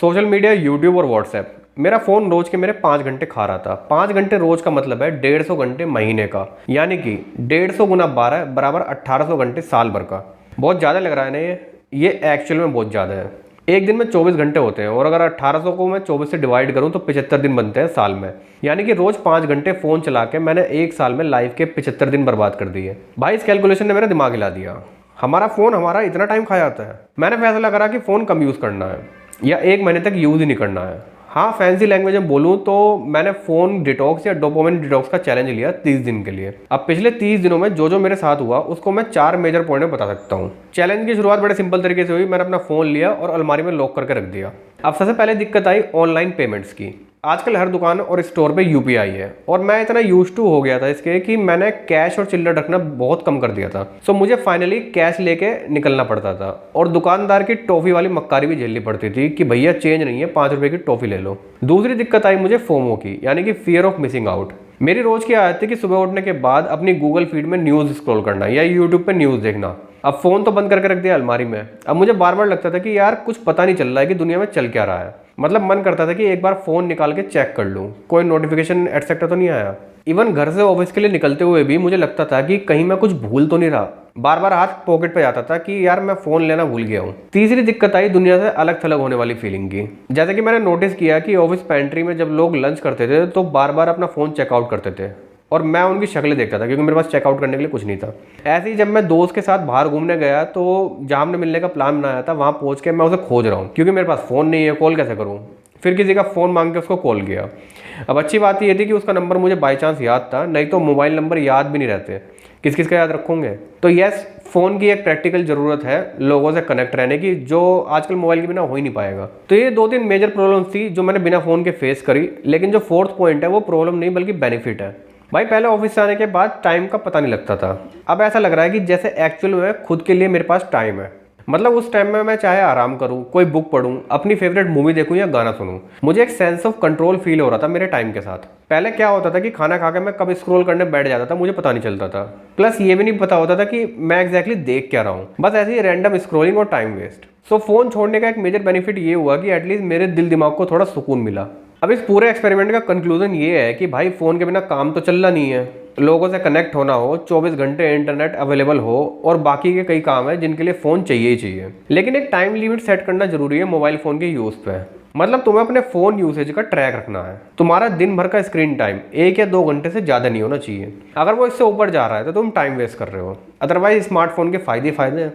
Social media, YouTube और WhatsApp. मेरा phone रोज के मेरे 5 घंटे खा रहा था। 5 घंटे रोज का मतलब है 150 घंटे महीने का, यानी कि 150 गुना 12 बराबर 1800 घंटे साल भर का। बहुत ज़्यादा लग रहा है ना ये एक्चुअल में बहुत ज़्यादा है। एक दिन में 24 घंटे होते हैं और अगर 1800 को मैं 24 से डिवाइड करूं तो 75 दिन बनते हैं साल में। यानी कि रोज 5 घंटे फ़ोन चला के मैंने एक साल में लाइफ के 75 दिन बर्बाद कर दिए। भाई इस कैलकुलेशन ने मेरा दिमाग हिला दिया। हमारा फ़ोन हमारा इतना टाइम खा जाता है। मैंने फैसला करा कि फ़ोन कम यूज़ करना है या 1 महीने तक यूज़ ही नहीं करना है। हाँ, फैंसी लैंग्वेज में बोलूँ तो मैंने फ़ोन डिटॉक्स या डोपामिन डिटॉक्स का चैलेंज लिया 30 दिन के लिए। अब पिछले 30 दिनों में जो मेरे साथ हुआ उसको मैं 4 मेजर पॉइंट में बता सकता हूँ। चैलेंज की शुरुआत बड़े सिंपल तरीके से हुई। मैंने अपना फ़ोन लिया और अलमारी में लॉक करके रख दिया। अब सबसे पहले दिक्कत आई ऑनलाइन पेमेंट्स की। आजकल हर दुकान और स्टोर पे यूपीआई है और मैं इतना यूज टू हो गया था इसके कि मैंने कैश और चिल्लर रखना बहुत कम कर दिया था। सो मुझे फाइनली कैश लेके निकलना पड़ता था और दुकानदार की टॉफ़ी वाली मक्कारी भी झेलनी पड़ती थी कि भैया चेंज नहीं है, 5 रुपए की टॉफ़ी ले लो। दूसरी दिक्कत आई मुझे फोमो की, यानी कि फियर ऑफ मिसिंग आउट। मेरी रोज की आदत थी कि सुबह उठने के बाद अपनी गूगल फीड में न्यूज़ स्क्रॉल करना या यूट्यूब पे न्यूज़ देखना। अब फ़ोन तो बंद करके रख दिया अलमारी में। अब मुझे बार बार लगता था कि यार कुछ पता नहीं चल रहा है कि दुनिया में चल क्या रहा है। मतलब मन करता था कि एक बार फ़ोन निकाल के चेक कर लूँ कोई नोटिफिकेशन एटसेट्रा तो नहीं आया। इवन घर से ऑफिस के लिए निकलते हुए भी मुझे लगता था कि कहीं मैं कुछ भूल तो नहीं रहा। बार बार हाथ पॉकेट पे जाता था कि यार मैं फ़ोन लेना भूल गया हूँ। तीसरी दिक्कत आई दुनिया से अलग थलग होने वाली फीलिंग की। जैसे कि मैंने नोटिस किया कि ऑफिस पेंट्री में जब लोग लंच करते थे तो बार बार अपना फ़ोन चेकआउट करते थे और मैं उनकी शक्लें देखता था क्योंकि मेरे पास चेकआउट करने के लिए कुछ नहीं था। ऐसे ही जब मैं दोस्त के साथ बाहर घूमने गया तो जहाँ हमने मिलने का प्लान बनाया था वहाँ पहुँच के मैं उसे खोज रहा हूँ क्योंकि मेरे पास फ़ोन नहीं है, कॉल कैसे करूँ। फिर किसी का फ़ोन मांग के उसको कॉल किया। अब अच्छी बात ये थी कि उसका नंबर मुझे बाई चांस याद था, नहीं तो मोबाइल नंबर याद भी नहीं रहते, किस किस का याद रखोगे। तो यस, फ़ोन की एक प्रैक्टिकल ज़रूरत है लोगों से कनेक्ट रहने की, जो आजकल मोबाइल के बिना हो ही नहीं पाएगा। तो ये 2-3 मेजर प्रॉब्लम्स थी जो मैंने बिना फ़ोन के फेस करी। लेकिन जो फोर्थ पॉइंट है वो प्रॉब्लम नहीं बल्कि बेनिफिट है। भाई पहले ऑफिस से आने के बाद टाइम का पता नहीं लगता था। अब ऐसा लग रहा है कि जैसे एक्चुअल में खुद के लिए मेरे पास टाइम है। मतलब उस टाइम में मैं चाहे आराम करूं, कोई बुक पढूं, अपनी फेवरेट मूवी देखूं या गाना सुनूं। मुझे एक सेंस ऑफ कंट्रोल फील हो रहा था मेरे टाइम के साथ। पहले क्या होता था कि खाना खा के मैं कब स्क्रॉल करने बैठ जाता था मुझे पता नहीं चलता था। प्लस ये भी नहीं पता होता था कि मैं एग्जैक्टली देख क्या रहा हूँ, बस ऐसे ही रैंडम स्क्रॉलिंग और टाइम वेस्ट। सो फोन छोड़ने का एक मेजर बेनिफिट ये हुआ कि एटलीस्ट मेरे दिल दिमाग को थोड़ा सुकून मिला। अब इस पूरे एक्सपेरिमेंट का कंक्लूजन ये है कि भाई फ़ोन के बिना काम तो चल रहा नहीं है। लोगों से कनेक्ट होना हो, 24 घंटे इंटरनेट अवेलेबल हो और बाकी के कई काम है जिनके लिए फ़ोन चाहिए ही चाहिए। लेकिन एक टाइम लिमिट सेट करना जरूरी है मोबाइल फ़ोन के यूज़ पे। मतलब तुम्हें अपने फ़ोन यूसेज का ट्रैक रखना है। तुम्हारा दिन भर का स्क्रीन टाइम 1 या 2 घंटे से ज़्यादा नहीं होना चाहिए। अगर वो इससे ऊपर जा रहा है तो तुम टाइम वेस्ट कर रहे हो। अदरवाइज स्मार्टफोन के फ़ायदे हैं।